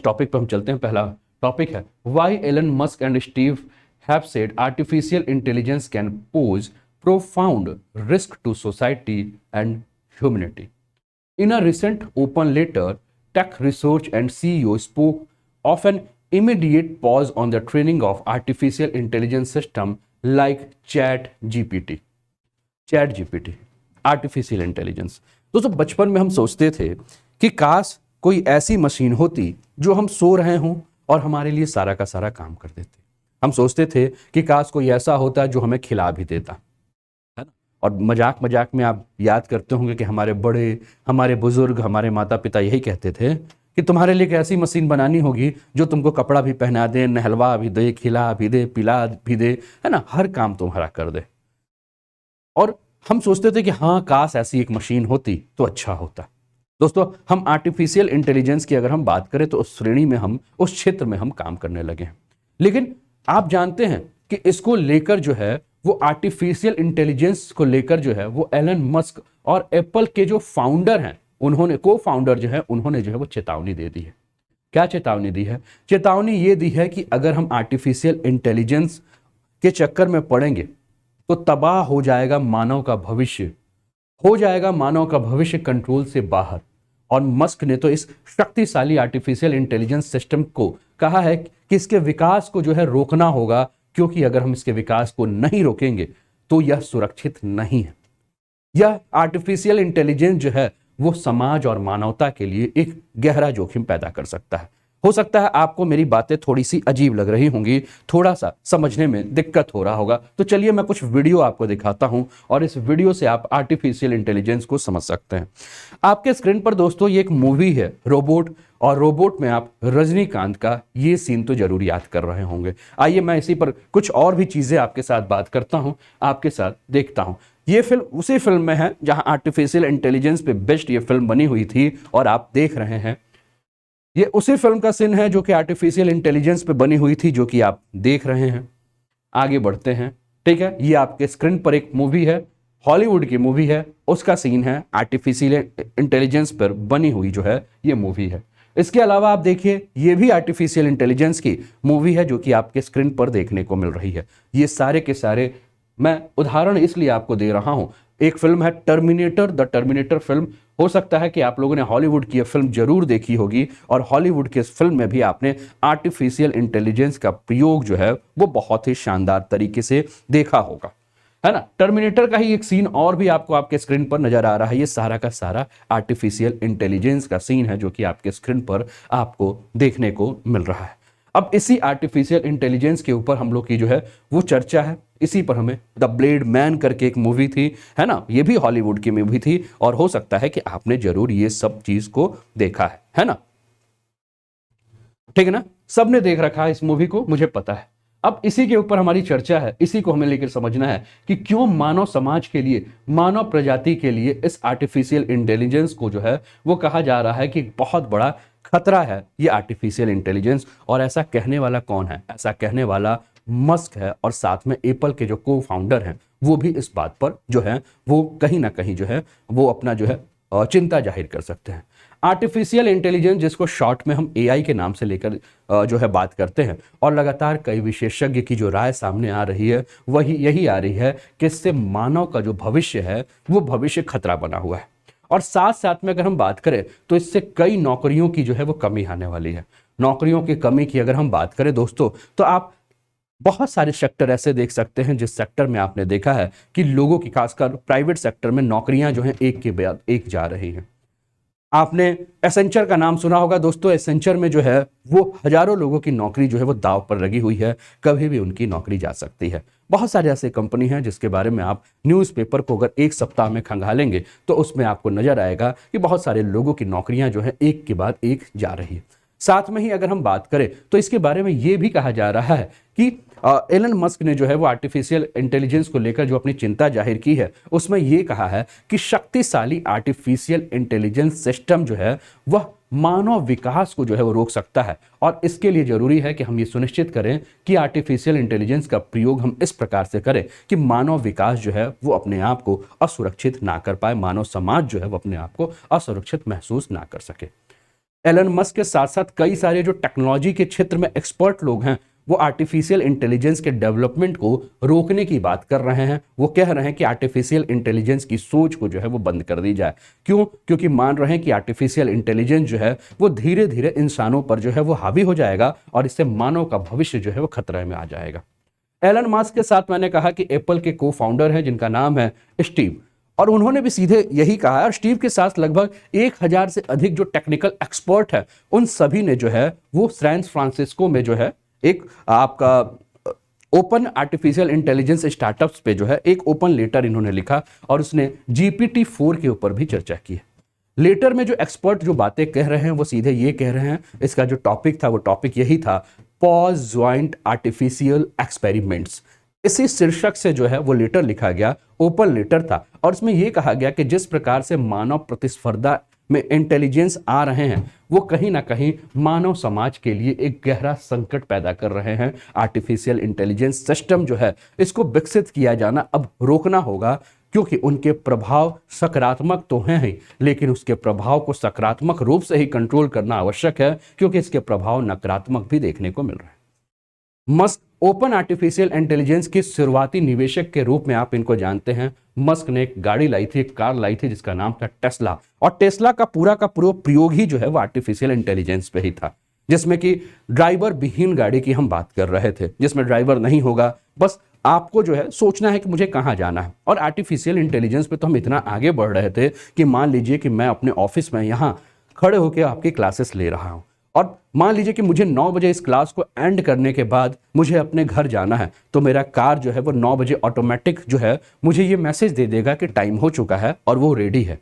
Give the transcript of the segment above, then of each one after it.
Topic पर हम चलते हैं। पहला टॉपिक है why Elon Musk and Steve have said artificial intelligence can pose profound risk to society and humanity. In a recent open letter, tech research and CEO spoke of an immediate pause on the training of artificial intelligence system like ChatGPT. ChatGPT, artificial intelligence. दोस्तों बचपन में हम सोचते थे कि काश कोई ऐसी मशीन होती जो हम सो रहे हों और हमारे लिए सारा का सारा काम कर देती। हम सोचते थे कि काश कोई ऐसा होता जो हमें खिला भी देता, और मजाक मजाक में आप याद करते होंगे कि हमारे बड़े, हमारे बुजुर्ग, हमारे माता पिता यही कहते थे कि तुम्हारे लिए एक ऐसी मशीन बनानी होगी जो तुमको कपड़ा भी पहना दे, नहलवा भी दे, खिला भी दे, पिला भी दे, है ना, हर काम तुम्हारा कर दे। और हम सोचते थे कि हाँ काश ऐसी एक मशीन होती तो अच्छा होता। दोस्तों हम आर्टिफिशियल इंटेलिजेंस की अगर हम बात करें तो उस श्रेणी में हम, उस क्षेत्र में हम काम करने लगे हैं। लेकिन आप जानते हैं कि इसको लेकर जो है वो आर्टिफिशियल इंटेलिजेंस को लेकर जो है वो एलन मस्क और एप्पल के जो फाउंडर हैं, उन्होंने को फाउंडर जो है उन्होंने जो है वो चेतावनी दे दी है। क्या चेतावनी दी है? चेतावनी ये दी है कि अगर हम आर्टिफिशियल इंटेलिजेंस के चक्कर में पड़ेंगे तो तबाह हो जाएगा मानव का भविष्य, हो जाएगा मानव का भविष्य कंट्रोल से बाहर। और मस्क ने तो इस शक्तिशाली आर्टिफिशियल इंटेलिजेंस सिस्टम को कहा है कि इसके विकास को जो है रोकना होगा, क्योंकि अगर हम इसके विकास को नहीं रोकेंगे तो यह सुरक्षित नहीं है। यह आर्टिफिशियल इंटेलिजेंस जो है वो समाज और मानवता के लिए एक गहरा जोखिम पैदा कर सकता है। हो सकता है आपको मेरी बातें थोड़ी सी अजीब लग रही होंगी, थोड़ा सा समझने में दिक्कत हो रहा होगा, तो चलिए मैं कुछ वीडियो आपको दिखाता हूं और इस वीडियो से आप आर्टिफिशियल इंटेलिजेंस को समझ सकते हैं। आपके स्क्रीन पर दोस्तों ये एक मूवी है रोबोट, और रोबोट में आप रजनीकांत का ये सीन तो जरूर याद कर रहे होंगे। आइए मैं इसी पर कुछ और भी चीजें आपके साथ बात करता हूं, आपके साथ देखता हूं। ये फिल्म उसी फिल्म में है जहां आर्टिफिशियल इंटेलिजेंस पे बेस्ड ये फिल्म बनी हुई थी और आप देख रहे हैं। ये उसी फिल्म का सीन है जो कि आर्टिफिशियल इंटेलिजेंस पे बनी हुई थी, जो कि आप देख रहे हैं। आगे बढ़ते हैं, ठीक है। ये आपके स्क्रीन पर एक मूवी है, हॉलीवुड की मूवी है, उसका सीन है, आर्टिफिशियल इंटेलिजेंस पर बनी हुई जो है ये मूवी है। इसके अलावा आप देखिए ये भी आर्टिफिशियल इंटेलिजेंस की मूवी है जो कि आपके स्क्रीन पर देखने को मिल रही है। ये सारे के सारे मैं उदाहरण इसलिए आपको दे रहा हूं। एक फिल्म है टर्मिनेटर, द टर्मिनेटर फिल्म। हो सकता है कि आप लोगों ने हॉलीवुड की यह फिल्म जरूर देखी होगी, और हॉलीवुड के इस फिल्म में भी आपने आर्टिफिशियल इंटेलिजेंस का प्रयोग जो है वो बहुत ही शानदार तरीके से देखा होगा, है ना। टर्मिनेटर का ही एक सीन और भी आपको आपके स्क्रीन पर नजर आ रहा है। ये सारा का सारा आर्टिफिशियल इंटेलिजेंस का सीन है जो कि आपके स्क्रीन पर आपको देखने को मिल रहा है। अब इसी आर्टिफिशियल इंटेलिजेंस के ऊपर हम लोग की जो है वो चर्चा है। इसी पर हमें द ब्लेड मैन करके एक मूवी थी, है ना, ये भी हॉलीवुड की मूवी थी, और हो सकता है कि आपने जरूर ये सब चीज को देखा है ना, ठीक है ना। सबने देख रखा है इस मूवी को, मुझे पता है। अब इसी के ऊपर हमारी चर्चा है, इसी को हमें लेकर समझना है कि क्यों मानव समाज के लिए, मानव प्रजाति के लिए इस आर्टिफिशियल इंटेलिजेंस को जो है वो कहा जा रहा है कि बहुत बड़ा खतरा है ये आर्टिफिशियल इंटेलिजेंस। और ऐसा कहने वाला कौन है? ऐसा कहने वाला मस्क है, और साथ में एप्पल के जो को फाउंडर हैं वो भी इस बात पर जो है वो कहीं ना कहीं जो है वो अपना जो है चिंता जाहिर कर सकते हैं। आर्टिफिशियल इंटेलिजेंस, जिसको शॉर्ट में हम एआई के नाम से लेकर जो है बात करते हैं, और लगातार कई विशेषज्ञ की जो राय सामने आ रही है वही यही आ रही है कि इससे मानव का जो भविष्य है वो भविष्य खतरा बना हुआ है। और साथ साथ में अगर हम बात करें तो इससे कई नौकरियों की जो है वो कमी आने वाली है। नौकरियों की कमी की अगर हम बात करें दोस्तों, तो आप बहुत सारे सेक्टर ऐसे देख सकते हैं जिस सेक्टर में आपने देखा है कि लोगों की, खासकर प्राइवेट सेक्टर में नौकरियां जो हैं एक के बाद एक जा रही हैं। आपने एसेंचर का नाम सुना होगा दोस्तों। एसेंचर में जो है वो हजारों लोगों की नौकरी जो है वो दांव पर लगी हुई है, कभी भी उनकी नौकरी जा सकती है। बहुत सारे ऐसे कंपनी हैं जिसके बारे में आप न्यूज़पेपर को अगर एक सप्ताह में खंगालेंगे तो उसमें आपको नजर आएगा कि बहुत सारे लोगों की नौकरियां जो है एक के बाद एक जा रही है। साथ में ही अगर हम बात करें तो इसके बारे में यह भी कहा जा रहा है कि एलन मस्क ने जो है वो आर्टिफिशियल इंटेलिजेंस को लेकर जो अपनी चिंता जाहिर की है उसमें यह कहा है कि शक्तिशाली आर्टिफिशियल इंटेलिजेंस सिस्टम जो है वह मानव विकास को जो है वो रोक सकता है, और इसके लिए जरूरी है कि हम ये सुनिश्चित करें कि आर्टिफिशियल इंटेलिजेंस का प्रयोग हम इस प्रकार से करें कि मानव विकास जो है वो अपने आप को असुरक्षित ना कर पाए, मानव समाज जो है वो अपने आप को असुरक्षित महसूस ना कर सके। एलन मस्क के साथ साथ कई सारे जो टेक्नोलॉजी के क्षेत्र में एक्सपर्ट लोग हैं वो आर्टिफिशियल इंटेलिजेंस के डेवलपमेंट को रोकने की बात कर रहे हैं। वो कह रहे हैं कि आर्टिफिशियल इंटेलिजेंस की सोच को जो है वो बंद कर दी जाए। क्यों? क्योंकि मान रहे हैं कि आर्टिफिशियल इंटेलिजेंस जो है वो धीरे धीरे इंसानों पर जो है वो हावी हो जाएगा और इससे मानव का भविष्य जो है वो खतरे में आ जाएगा। एलन मस्क के साथ मैंने कहा कि एप्पल के को फाउंडर हैं जिनका नाम है स्टीव, और उन्होंने भी सीधे यही कहा है। और स्टीव के साथ लगभग 1000 से अधिक जो टेक्निकल एक्सपर्ट है उन सभी ने जो है वो सैन फ्रांसिस्को में जो है एक आपका ओपन आर्टिफिशियल इंटेलिजेंस स्टार्टअप्स पे जो है एक ओपन लेटर इन्होंने लिखा और उसने GPT-4 के ऊपर भी चर्चा की है। लेटर में जो एक्सपर्ट जो बातें कह रहे हैं वो सीधे ये कह रहे हैं, इसका जो टॉपिक था वो टॉपिक यही था, पॉज ज्वाइंट आर्टिफिशियल एक्सपेरिमेंट्स। इसी शीर्षक से जो है वो लेटर लिखा गया, ओपन लेटर था, और इसमें यह कहा गया कि जिस प्रकार से मानव प्रतिस्पर्धा में इंटेलिजेंस आ रहे हैं वो कहीं ना कहीं मानव समाज के लिए एक गहरा संकट पैदा कर रहे हैं। आर्टिफिशियल इंटेलिजेंस सिस्टम जो है इसको विकसित किया जाना अब रोकना होगा, क्योंकि उनके प्रभाव सकारात्मक तो हैं ही, लेकिन उसके प्रभाव को सकारात्मक रूप से ही कंट्रोल करना आवश्यक है, क्योंकि इसके प्रभाव नकारात्मक भी देखने को मिल रहे हैं। मस्क ओपन आर्टिफिशियल इंटेलिजेंस के शुरुआती निवेशक के रूप में आप इनको जानते हैं। मस्क ने एक गाड़ी लाई थी, एक कार लाई थी जिसका नाम था टेस्ला, और टेस्ला का पूरा प्रयोग ही जो है वो आर्टिफिशियल इंटेलिजेंस पे ही था, जिसमें कि ड्राइवर विहीन गाड़ी की हम बात कर रहे थे, जिसमें ड्राइवर नहीं होगा, बस आपको जो है सोचना है कि मुझे कहाँ जाना है। और आर्टिफिशियल इंटेलिजेंस पे तो हम इतना आगे बढ़ रहे थे कि मान लीजिए कि मैं अपने ऑफिस में यहाँ खड़े होकर आपकी क्लासेस ले रहा हूँ, और मान लीजिए कि मुझे 9 बजे इस क्लास को एंड करने के बाद मुझे अपने घर जाना है, तो मेरा कार जो है वो 9 बजे ऑटोमेटिक जो है मुझे ये मैसेज दे देगा कि टाइम हो चुका है और वो रेडी है।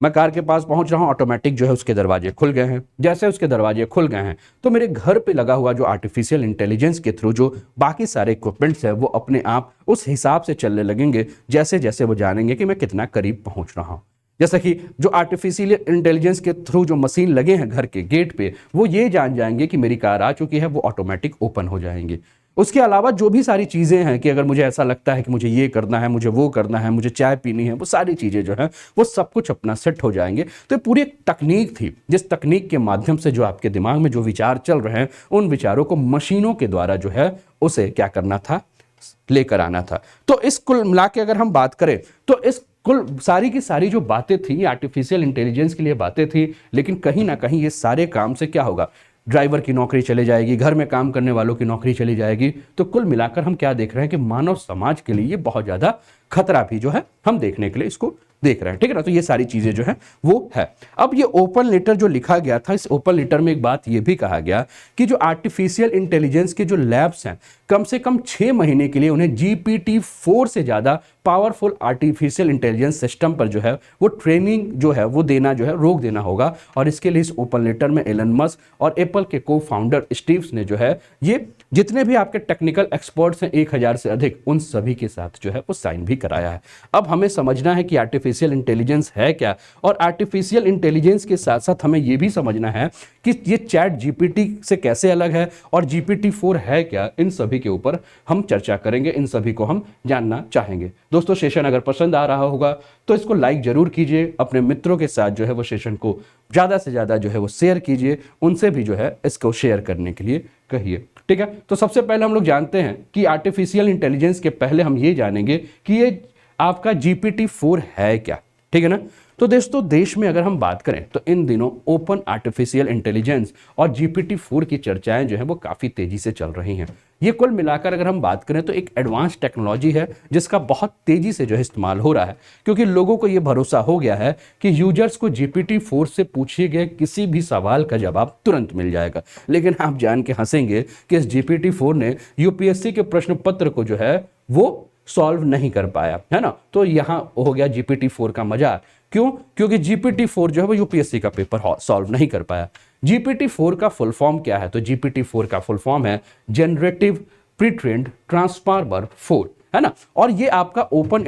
मैं कार के पास पहुंच रहा हूं, ऑटोमेटिक जो है उसके दरवाजे खुल गए हैं। जैसे उसके दरवाजे खुल गए हैं तो मेरे घर पे लगा हुआ जो आर्टिफिशियल इंटेलिजेंस के थ्रू जो बाकी सारे इक्विपमेंट्स है वो अपने आप उस हिसाब से चलने लगेंगे जैसे जैसे वो जानेंगे कि मैं कितना करीब पहुंच रहा हूं। जैसा कि जो आर्टिफिशियल इंटेलिजेंस के थ्रू जो मशीन लगे हैं घर के गेट पे, वो ये जान जाएंगे कि मेरी कार आ चुकी है, वो ऑटोमेटिक ओपन हो जाएंगे। उसके अलावा जो भी सारी चीज़ें हैं कि अगर मुझे ऐसा लगता है कि मुझे ये करना है, मुझे वो करना है, मुझे चाय पीनी है, वो सारी चीज़ें जो है वो सब कुछ अपना सेट हो जाएंगे। तो ये पूरी एक तकनीक थी, जिस तकनीक के माध्यम से जो आपके दिमाग में जो विचार चल रहे हैं उन विचारों को मशीनों के द्वारा जो है उसे क्या करना था, लेकर आना था। तो इस कुल मिला के अगर हम बात करें तो इस कुल सारी की सारी जो बातें थी आर्टिफिशियल इंटेलिजेंस के लिए बातें थी, लेकिन कहीं ना कहीं ये सारे काम से क्या होगा, ड्राइवर की नौकरी चली जाएगी, घर में काम करने वालों की नौकरी चली जाएगी। तो कुल मिलाकर हम क्या देख रहे हैं कि मानव समाज के लिए ये बहुत ज़्यादा खतरा भी जो है हम देखने के लिए इसको देख रहे हैं। ठीक है ना, तो ये सारी चीज़ें जो है वो है। अब ये ओपन लेटर जो लिखा गया था, इस ओपन लेटर में एक बात ये भी कहा गया कि जो आर्टिफिशियल इंटेलिजेंस के जो लैब्स हैं कम से कम 6 महीने के लिए उन्हें GPT-4 से ज़्यादा पावरफुल आर्टिफिशियल इंटेलिजेंस सिस्टम पर जो है वो ट्रेनिंग जो है वो देना जो है रोक देना होगा। और इसके लिए इस ओपन लेटर में एलन मस्क और एप्पल के को फाउंडर स्टीव्स ने जो है ये जितने भी आपके टेक्निकल एक्सपर्ट्स हैं 1000 से अधिक, उन सभी के साथ जो है वो साइन भी कराया है। अब हमें समझना है कि आर्टिफिशियल इंटेलिजेंस है क्या, और आर्टिफिशियल इंटेलिजेंस के साथ साथ हमें ये भी समझना है कि ये चैट GPT से कैसे अलग है और GPT-4 है क्या। इन सभी के ऊपर हम चर्चा करेंगे, इन सभी को हम जानना चाहेंगे। दोस्तों, सेशन अगर पसंद आ रहा होगा तो इसको लाइक जरूर कीजिए, अपने मित्रों के साथ जो है वो सेशन को ज़्यादा से ज़्यादा जो है वो शेयर कीजिए, उनसे भी जो है इसको शेयर करने के लिए कहिए। ठीक है, तो सबसे पहले हम लोग जानते हैं कि आर्टिफिशियल इंटेलिजेंस के पहले हम ये जानेंगे कि ये आपका GPT-4 है क्या। ठीक है ना, तो दोस्तों देश में अगर हम बात करें तो इन दिनों ओपन आर्टिफिशियल इंटेलिजेंस और GPT-4 की चर्चाएं जो है वो काफ़ी तेज़ी से चल रही हैं। ये कुल मिलाकर अगर हम बात करें तो एक एडवांस टेक्नोलॉजी है जिसका बहुत तेज़ी से जो है इस्तेमाल हो रहा है, क्योंकि लोगों को ये भरोसा हो गया है कि यूजर्स को GPT-4 से पूछे गए किसी भी सवाल का जवाब तुरंत मिल जाएगा। लेकिन आप जान के हंसेंगे कि इस GPT-4 ने UPSC के प्रश्न पत्र को जो है वो सॉल्व नहीं कर पाया, है ना। तो यहाँ हो गया GPT-4 का मजाक। क्यों? क्योंकि GPT-4 जो है वो UPSC का पेपर सॉल्व नहीं कर पाया। GPT-4 का फुल फॉर्म क्या है? तो GPT-4 का फुल फॉर्म है जनरेटिव प्री ट्रेन्ड ट्रांसफार्मर 4, है ना। और ये आपका ओपन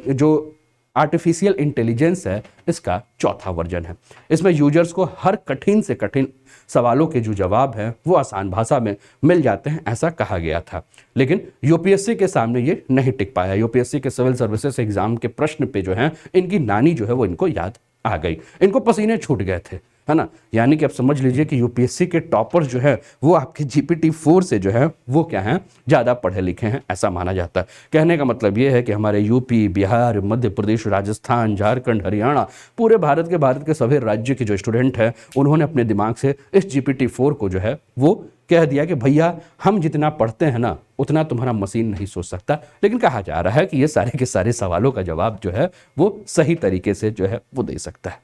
जो आर्टिफिशियल इंटेलिजेंस है इसका चौथा वर्जन है। इसमें यूजर्स को हर कठिन से कठिन सवालों के जो जवाब हैं वो आसान भाषा में मिल जाते हैं, ऐसा कहा गया था। लेकिन UPSC के सामने ये नहीं टिक पाया। UPSC के सिविल सर्विसेज एग्जाम के प्रश्न पे जो है इनकी नानी जो है वो इनको याद आ गई, इनको पसीने छूट गए थे। है ना। यानी कि आप समझ लीजिए कि यूपीएससी के टॉपर्स जो है वो आपके GPT-4 से जो है वो क्या हैं, ज़्यादा पढ़े लिखे हैं, ऐसा माना जाता है। कहने का मतलब ये है कि हमारे यूपी, बिहार, मध्य प्रदेश, राजस्थान, झारखंड, हरियाणा, पूरे भारत के सभी राज्य के जो स्टूडेंट हैं उन्होंने अपने दिमाग से इस GPT-4 को जो है वो कह दिया कि भैया हम जितना पढ़ते हैं ना उतना तुम्हारा मशीन नहीं सोच सकता। लेकिन कहा जा रहा है कि ये सारे के सारे सवालों का जवाब जो है वो सही तरीके से जो है वो दे सकता है।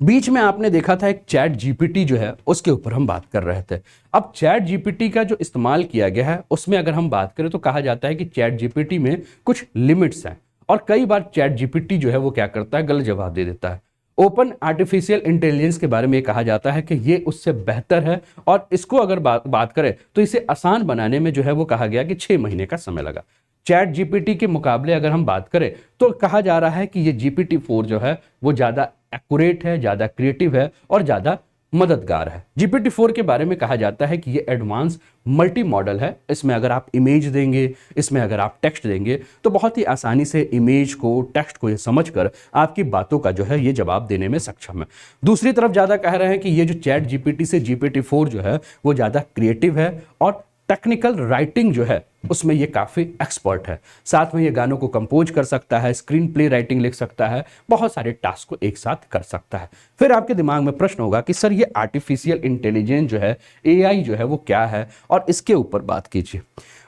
बीच में आपने देखा था एक चैट जीपीटी जो है उसके ऊपर हम बात कर रहे थे। अब चैट जीपीटी का जो इस्तेमाल किया गया है उसमें अगर हम बात करें तो कहा जाता है कि चैट जीपीटी में कुछ लिमिट्स हैं और कई बार चैट जीपीटी जो है वो क्या करता है, गलत जवाब दे देता है। ओपन आर्टिफिशियल इंटेलिजेंस के बारे में कहा जाता है कि ये उससे बेहतर है और इसको अगर बात करें तो इसे आसान बनाने में जो है वो कहा गया कि 6 महीने का समय लगा। चैट जीपीटी के मुकाबले अगर हम बात करें तो कहा जा रहा है कि ये GPT-4 जो है वो ज़्यादा एक्यूरेट है, ज़्यादा क्रिएटिव है और ज़्यादा मददगार है। GPT-4 के बारे में कहा जाता है कि ये एडवांस मल्टी मॉडल है। इसमें अगर आप इमेज देंगे, इसमें अगर आप टेक्स्ट देंगे तो बहुत ही आसानी से इमेज को, टेक्स्ट को ये समझकर आपकी बातों का जो है ये जवाब देने में सक्षम है। दूसरी तरफ ज़्यादा कह रहे हैं कि ये जो चैट जीपीटी से GPT-4 जो है वो ज़्यादा क्रिएटिव है और टेक्निकल राइटिंग जो है उसमें ये काफ़ी एक्सपर्ट है। साथ में ये गानों को कंपोज कर सकता है, स्क्रीन प्ले राइटिंग लिख सकता है, बहुत सारे टास्क को एक साथ कर सकता है। फिर आपके दिमाग में प्रश्न होगा कि सर ये आर्टिफिशियल इंटेलिजेंस जो है, AI जो है वो क्या है, और इसके ऊपर बात कीजिए।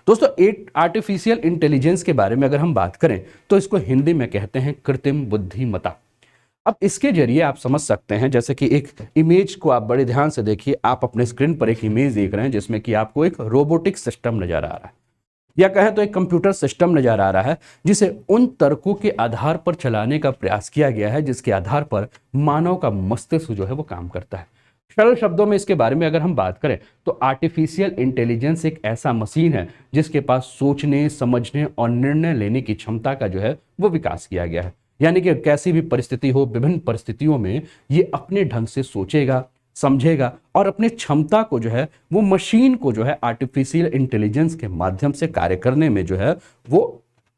दोस्तों आर्टिफिशियल इंटेलिजेंस के बारे में अगर हम बात करें तो इसको हिंदी में कहते हैं कृत्रिम बुद्धिमत्ता। अब इसके जरिए आप समझ सकते हैं, जैसे कि एक इमेज को आप बड़े ध्यान से देखिए, आप अपने स्क्रीन पर एक इमेज देख रहे हैं जिसमें कि आपको एक रोबोटिक सिस्टम नजर आ रहा है या कहें तो एक कंप्यूटर सिस्टम नजर आ रहा है जिसे उन तर्कों के आधार पर चलाने का प्रयास किया गया है जिसके आधार पर मानव का मस्तिष्क जो है वो काम करता है। सरल शब्दों में इसके बारे में अगर हम बात करें तो आर्टिफिशियल इंटेलिजेंस एक ऐसा मशीन है जिसके पास सोचने, समझने और निर्णय लेने की क्षमता का जो है वो विकास किया गया है। यानी कि कैसी भी परिस्थिति हो, विभिन्न परिस्थितियों में ये अपने ढंग से सोचेगा, समझेगा और अपनी क्षमता को जो है वो मशीन को जो है आर्टिफिशियल इंटेलिजेंस के माध्यम से कार्य करने में जो है वो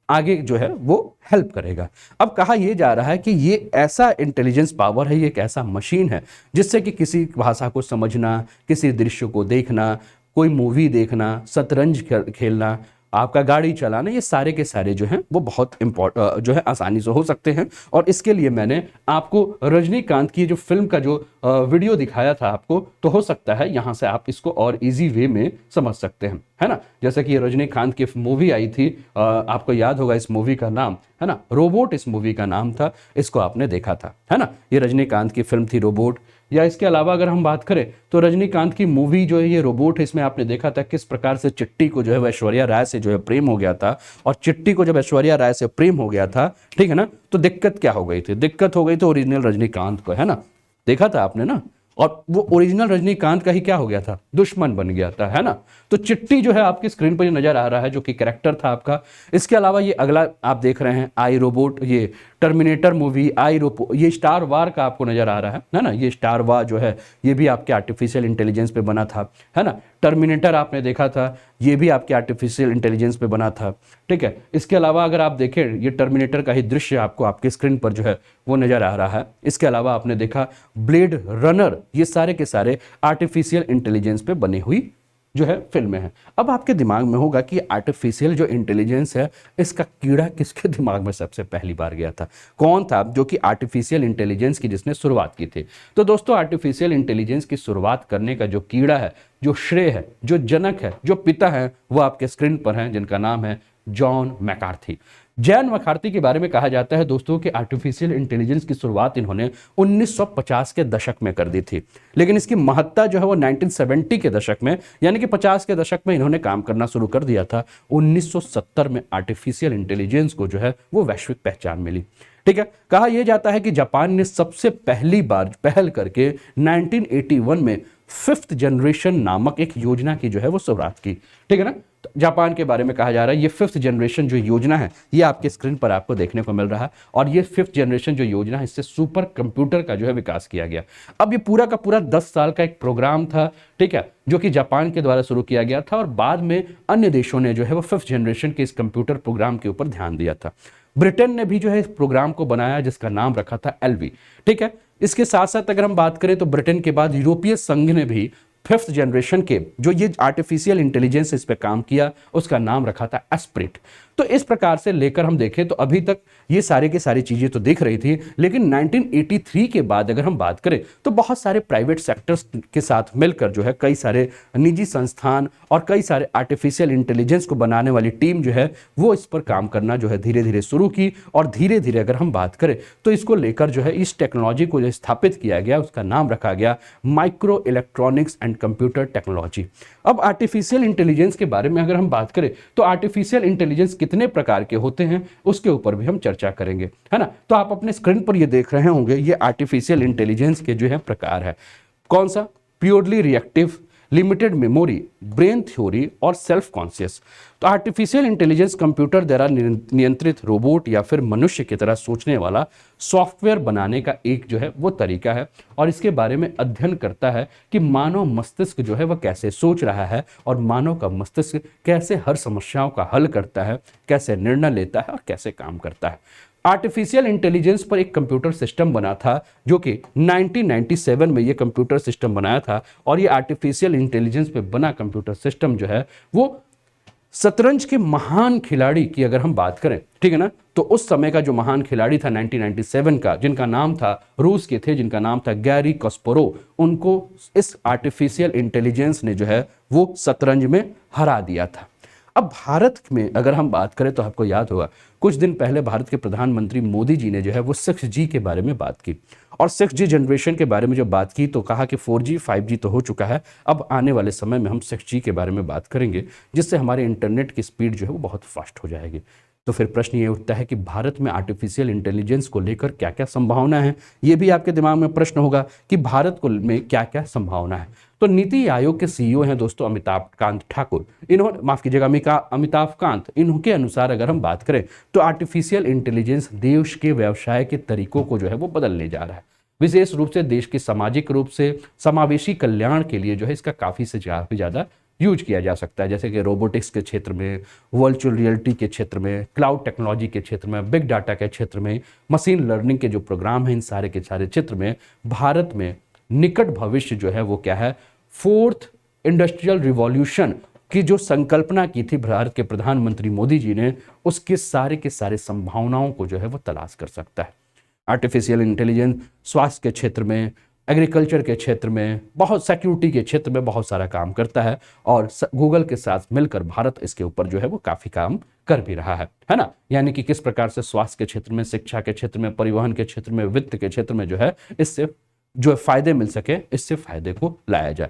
आगे जो है वो हेल्प करेगा। अब कहा यह जा रहा है कि ये ऐसा इंटेलिजेंस पावर है, ये एक ऐसा मशीन है जिससे कि किसी भाषा को समझना, किसी दृश्य को देखना, कोई मूवी देखना, शतरंज खेलना, आपका गाड़ी चलाना, ये सारे के सारे जो हैं वो बहुत जो है आसानी से हो सकते हैं। और इसके लिए मैंने आपको रजनीकांत की जो फिल्म का जो वीडियो दिखाया था आपको, तो हो सकता है यहाँ से आप इसको और इजी वे में समझ सकते हैं, है ना। जैसे कि रजनीकांत की मूवी आई थी, आपको याद होगा इस मूवी का नाम, है ना, रोबोट इस मूवी का नाम था। इसको आपने देखा था, है ना, ये रजनीकांत की फिल्म थी रोबोट। या इसके अलावा अगर हम बात करें तो रजनीकांत की मूवी जो है ये रोबोट, इसमें आपने देखा था किस प्रकार से चिट्टी को जो है ऐश्वर्या राय से जो है प्रेम हो गया था। और चिट्टी को जब ऐश्वर्या राय से प्रेम हो गया था, ठीक है ना, तो दिक्कत क्या हो गई थी? दिक्कत हो गई थी ओरिजिनल रजनीकांत को, है ना, देखा था आपने ना। और वो ओरिजिनल रजनीकांत का ही क्या हो गया था? दुश्मन बन गया था, है ना। तो चिट्टी जो है आपकी स्क्रीन पर नजर आ रहा है जो कि कैरेक्टर था आपका। इसके अलावा ये अगला आप देख रहे हैं आई रोबोट, ये टर्मिनेटर मूवी, आई रोबोट, ये स्टार वार का आपको नजर आ रहा है ना। ये स्टार वार जो है ये भी आपके आर्टिफिशियल इंटेलिजेंस पे बना था, है ना। टर्मिनेटर आपने देखा था, ये भी आपके आर्टिफिशियल इंटेलिजेंस पे बना था, ठीक है। इसके अलावा अगर आप देखें ये टर्मिनेटर का ही दृश्य आपको आपके स्क्रीन पर जो है वो नजर आ रहा है। इसके अलावा आपने देखा ब्लेड रनर, ये सारे के सारे आर्टिफिशियल इंटेलिजेंस पे बनी हुई जो है फिल्में हैं। अब आपके दिमाग में होगा कि आर्टिफिशियल जो इंटेलिजेंस है इसका कीड़ा किसके दिमाग में सबसे पहली बार गया था? कौन था जो कि आर्टिफिशियल इंटेलिजेंस की जिसने शुरुआत की थी? तो दोस्तों आर्टिफिशियल इंटेलिजेंस की शुरुआत करने का जो कीड़ा है, जो श्रेय है, जो जनक है, जो पिता है, वो आपके स्क्रीन पर हैं, जिनका नाम है जॉन मैकार्थी। जॉन मैकार्थी के बारे में कहा जाता है दोस्तों कि आर्टिफिशियल इंटेलिजेंस की शुरुआत इन्होंने 1950 के दशक में कर दी थी, लेकिन इसकी महत्ता जो है वो 1970 के दशक में, यानी कि 50 के दशक में इन्होंने काम करना शुरू कर दिया था। 1970 में आर्टिफिशियल इंटेलिजेंस को जो है वो वैश्विक पहचान मिली, ठीक है। कहा यह जाता है कि जापान ने सबसे पहली बार पहल करके 1981 में 5th जनरेशन नामक एक योजना की जो है वो शुरुआत की, ठीक है ना। तो जापान के बारे में कहा जा रहा है ये 5th जनरेशन जो योजना है ये आपके स्क्रीन पर आपको देखने को मिल रहा है। और ये 5th जनरेशन जो योजना है इससे सुपर कंप्यूटर का जो है विकास किया गया। अब ये पूरा का पूरा 10 साल का एक प्रोग्राम था, ठीक है, जो कि जापान के द्वारा शुरू किया गया था और बाद में अन्य देशों ने जो है वो 5th जनरेशन के इस कंप्यूटर प्रोग्राम के ऊपर ध्यान दिया था। ब्रिटेन ने भी जो है इस प्रोग्राम को बनाया जिसका नाम रखा था एलवी। ठीक है, इसके साथ साथ अगर हम बात करें तो ब्रिटेन के बाद यूरोपीय संघ ने भी 5th जनरेशन के जो ये आर्टिफिशियल इंटेलिजेंस इस पे काम किया उसका नाम रखा था एस्प्रिट। तो इस प्रकार से लेकर हम देखें तो अभी तक ये सारे की सारी चीजें तो दिख रही थी, लेकिन 1983 के बाद अगर हम बात करें तो बहुत सारे प्राइवेट सेक्टर्स के साथ मिलकर जो है कई सारे निजी संस्थान और कई सारे आर्टिफिशियल इंटेलिजेंस को बनाने वाली टीम जो है वो इस पर काम करना जो है धीरे धीरे शुरू की। और धीरे धीरे अगर हम बात करें तो इसको लेकर जो है इस टेक्नोलॉजी को जो स्थापित किया गया उसका नाम रखा गया micro electronics and computer technology. अब आर्टिफिशियल इंटेलिजेंस के बारे में अगर हम बात करें तो आर्टिफिशियल इंटेलिजेंस कितने प्रकार के होते हैं उसके ऊपर भी हम चर्चा करेंगे, है ना। तो आप अपने स्क्रीन पर ये देख रहे होंगे, ये आर्टिफिशियल इंटेलिजेंस के जो है प्रकार है। कौन सा? Purely reactive, limited memory, brain theory और सेल्फ कॉन्शियस। तो आर्टिफिशियल इंटेलिजेंस कंप्यूटर द्वारा नियंत्रित रोबोट या फिर मनुष्य की तरह सोचने वाला सॉफ्टवेयर बनाने का एक जो है वो तरीका है, और इसके बारे में अध्ययन करता है कि मानव मस्तिष्क जो है वह कैसे सोच रहा है और मानव का मस्तिष्क कैसे हर समस्याओं का हल करता है, कैसे निर्णय लेता है और कैसे काम करता है। आर्टिफिशियल इंटेलिजेंस पर एक कंप्यूटर सिस्टम बना था जो कि 1997 में ये कंप्यूटर सिस्टम बनाया था, और ये आर्टिफिशियल इंटेलिजेंस पे बना कंप्यूटर सिस्टम जो है वो शतरंज के महान खिलाड़ी की अगर हम बात करें, ठीक है ना, तो उस समय का जो महान खिलाड़ी था 1997 का, जिनका नाम था, रूस के थे, जिनका नाम था गैरी कस्परोव, उनको इस आर्टिफिशियल इंटेलिजेंस ने जो है वो शतरंज में हरा दिया था। अब भारत में अगर हम बात करें तो आपको याद होगा कुछ दिन पहले भारत के प्रधानमंत्री मोदी जी ने जो है वो 6G के बारे में बात की, और 6G जनरेशन के बारे में जब बात की तो कहा कि 4G 5G तो हो चुका है, अब आने वाले समय में हम 6G के बारे में बात करेंगे जिससे हमारे इंटरनेट की स्पीड जो है वो बहुत फास्ट हो जाएगी। तो फिर प्रश्न ये उठता है कि भारत में आर्टिफिशियल इंटेलिजेंस को लेकर क्या क्या संभावना है, ये भी आपके दिमाग में प्रश्न होगा कि भारत को में क्या क्या संभावना है। तो नीति आयोग के सीईओ हैं दोस्तों अमिताभ कांत ठाकुर, इन्होंने, माफ कीजिएगा, अमिताभ कांत, इनके अनुसार अगर हम बात करें तो आर्टिफिशियल इंटेलिजेंस देश के व्यवसाय के तरीकों को जो है वो बदलने जा रहा है, विशेष रूप से देश के सामाजिक रूप से समावेशी कल्याण के लिए जो है इसका काफी से काफी ज्यादा यूज किया जा सकता है, जैसे कि रोबोटिक्स के क्षेत्र में, वर्चुअल रियलिटी के क्षेत्र में, क्लाउड टेक्नोलॉजी के क्षेत्र में, बिग डाटा के क्षेत्र में, मशीन लर्निंग के जो प्रोग्राम हैं, इन सारे के सारे क्षेत्र में भारत में निकट भविष्य जो है वो क्या है, 4th इंडस्ट्रियल रिवॉल्यूशन की जो संकल्पना की थी भारत के प्रधानमंत्री मोदी जी ने, उसके सारे के सारे संभावनाओं को जो है वो तलाश कर सकता है। आर्टिफिशियल इंटेलिजेंस स्वास्थ्य के क्षेत्र में, एग्रीकल्चर के क्षेत्र में, बहुत सिक्योरिटी के क्षेत्र में बहुत सारा काम करता है, और गूगल के साथ मिलकर भारत इसके ऊपर जो है वो काफी काम कर भी रहा है ना। यानी कि किस प्रकार से स्वास्थ्य के क्षेत्र में, शिक्षा के क्षेत्र में, परिवहन के क्षेत्र में, वित्त के क्षेत्र में जो है इससे जो फायदे मिल सके, इससे फायदे को लाया जाए।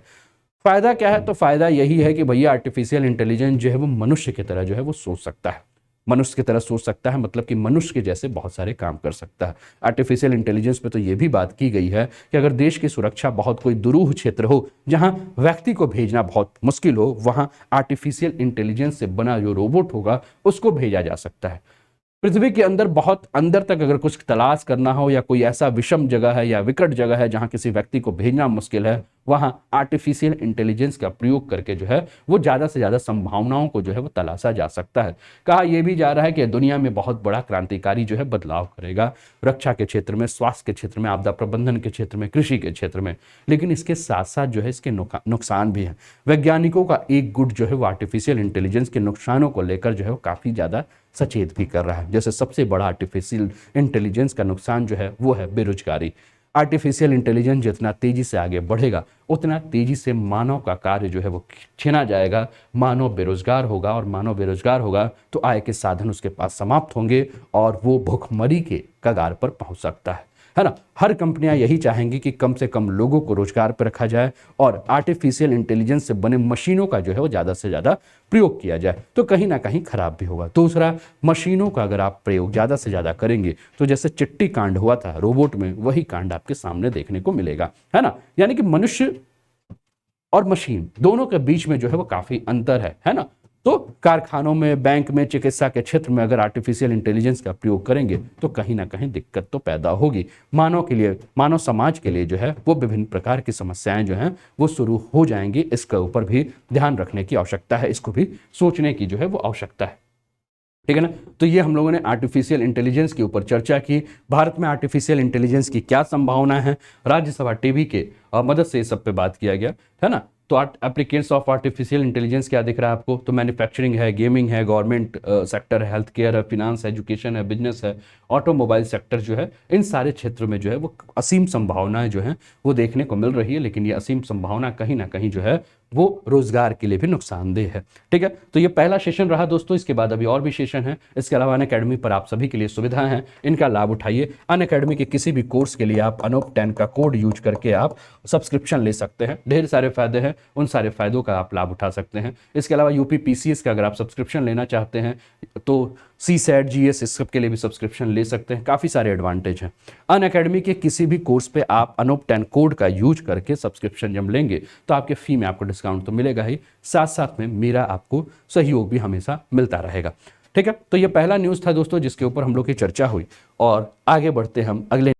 फायदा क्या है? तो फायदा यही है कि भैया आर्टिफिशियल इंटेलिजेंस जो है वो मनुष्य की तरह जो है वो सोच सकता है, मनुष्य की तरह सोच सकता है, मतलब कि मनुष्य के जैसे बहुत सारे काम कर सकता है। आर्टिफिशियल इंटेलिजेंस पे तो ये भी बात की गई है कि अगर देश की सुरक्षा बहुत कोई दुरूह क्षेत्र हो जहां व्यक्ति को भेजना बहुत मुश्किल हो, वहां आर्टिफिशियल इंटेलिजेंस से बना जो रोबोट होगा उसको भेजा जा सकता है। पृथ्वी के अंदर बहुत अंदर तक अगर कुछ तलाश करना हो, या कोई ऐसा विषम जगह है या विकट जगह है जहां किसी व्यक्ति को भेजना मुश्किल है, वहां आर्टिफिशियल इंटेलिजेंस का प्रयोग करके जो है वो ज्यादा से ज्यादा संभावनाओं को जो है वो तलाशा जा सकता है। कहा यह भी जा रहा है कि दुनिया में बहुत बड़ा क्रांतिकारी जो है बदलाव करेगा, रक्षा के क्षेत्र में, स्वास्थ्य के क्षेत्र में, आपदा प्रबंधन के क्षेत्र में, कृषि के क्षेत्र में। लेकिन इसके साथ साथ जो है इसके नुकसान भी हैं। वैज्ञानिकों का एक गुट जो है वो आर्टिफिशियल इंटेलिजेंस के नुकसानों को लेकर जो है वो काफी ज्यादा सचेत भी कर रहा है। जैसे सबसे बड़ा आर्टिफिशियल इंटेलिजेंस का नुकसान जो है वो है बेरोजगारी। आर्टिफिशियल इंटेलिजेंस जितना तेजी से आगे बढ़ेगा उतना तेजी से मानव का कार्य जो है वो छीना जाएगा, मानव बेरोजगार होगा, और मानव बेरोजगार होगा तो आय के साधन उसके पास समाप्त होंगे और वो भुखमरी के कगार पर पहुंच सकता है ना। हर कंपनियां यही चाहेंगी कि कम से कम लोगों को रोजगार पर रखा जाए और आर्टिफिशियल इंटेलिजेंस से बने मशीनों का जो है वो ज़्यादा से ज़्यादा प्रयोग किया जाए, तो कहीं ना कहीं खराब भी होगा। दूसरा, मशीनों का अगर आप प्रयोग ज़्यादा से ज़्यादा करेंगे तो जैसे चिट्टी कांड हुआ था रोबोट में, वही कांड आपके सामने देखने को मिलेगा, है ना। यानी कि मनुष्य और मशीन दोनों के बीच में जो है वो काफ़ी अंतर है ना। तो कारखानों में, बैंक में, चिकित्सा के क्षेत्र में अगर आर्टिफिशियल इंटेलिजेंस का प्रयोग करेंगे तो कहीं ना कहीं दिक्कत तो पैदा होगी। मानव के लिए, मानव समाज के लिए जो है वो विभिन्न प्रकार की समस्याएं जो हैं वो शुरू हो जाएंगी। इसके ऊपर भी ध्यान रखने की आवश्यकता है, इसको भी सोचने की जो है वो आवश्यकता है। ठीक है ना। तो ये हम लोगों ने आर्टिफिशियल इंटेलिजेंस के ऊपर चर्चा की। भारत में आर्टिफिशियल इंटेलिजेंस की क्या संभावना है, राज्यसभा टीवी के मदद से इस सब पे बात किया गया है ना। तो एप्लीकेशंस ऑफ आर्टिफिशियल इंटेलिजेंस क्या दिख रहा है आपको, तो मैन्युफैक्चरिंग है, गेमिंग है, गवर्नमेंट सेक्टर है, हेल्थ केयर है, फिनांस है, एजुकेशन है, बिजनेस है, ऑटोमोबाइल सेक्टर जो है, इन सारे क्षेत्रों में जो है वो असीम संभावनाएं जो हैं वो देखने को मिल रही है। लेकिन ये असीम संभावना कहीं ना कहीं जो है वो रोजगार के लिए भी नुकसानदेह है। ठीक है, तो ये पहला सेशन रहा दोस्तों। इसके बाद अभी और भी सेशन है। इसके अलावा अनअकैडमी पर आप सभी के लिए सुविधाएं हैं, इनका लाभ उठाइए। अनअकैडमी के किसी भी कोर्स के लिए आप अनूप 10 का कोड यूज करके आप सब्सक्रिप्शन ले सकते हैं। ढेर सारे फायदे हैं, उन सारे फायदों का आप लाभ उठा सकते हैं। इसके अलावा यूपी पीसीएस का अगर आप सब्सक्रिप्शन लेना चाहते हैं तो CSAT GS इस सब के लिए भी सब्सक्रिप्शन ले सकते हैं। काफ़ी सारे एडवांटेज हैं। अनअकैडमी के किसी भी कोर्स पे आप अनूप 10 कोड का यूज करके सब्सक्रिप्शन जब लेंगे तो आपके फी में आपको डिस्काउंट तो मिलेगा ही, साथ साथ में मेरा आपको सहयोग भी हमेशा मिलता रहेगा। ठीक है, तो ये पहला न्यूज़ था दोस्तों जिसके ऊपर हम लोग की चर्चा हुई, और आगे बढ़ते हम अगले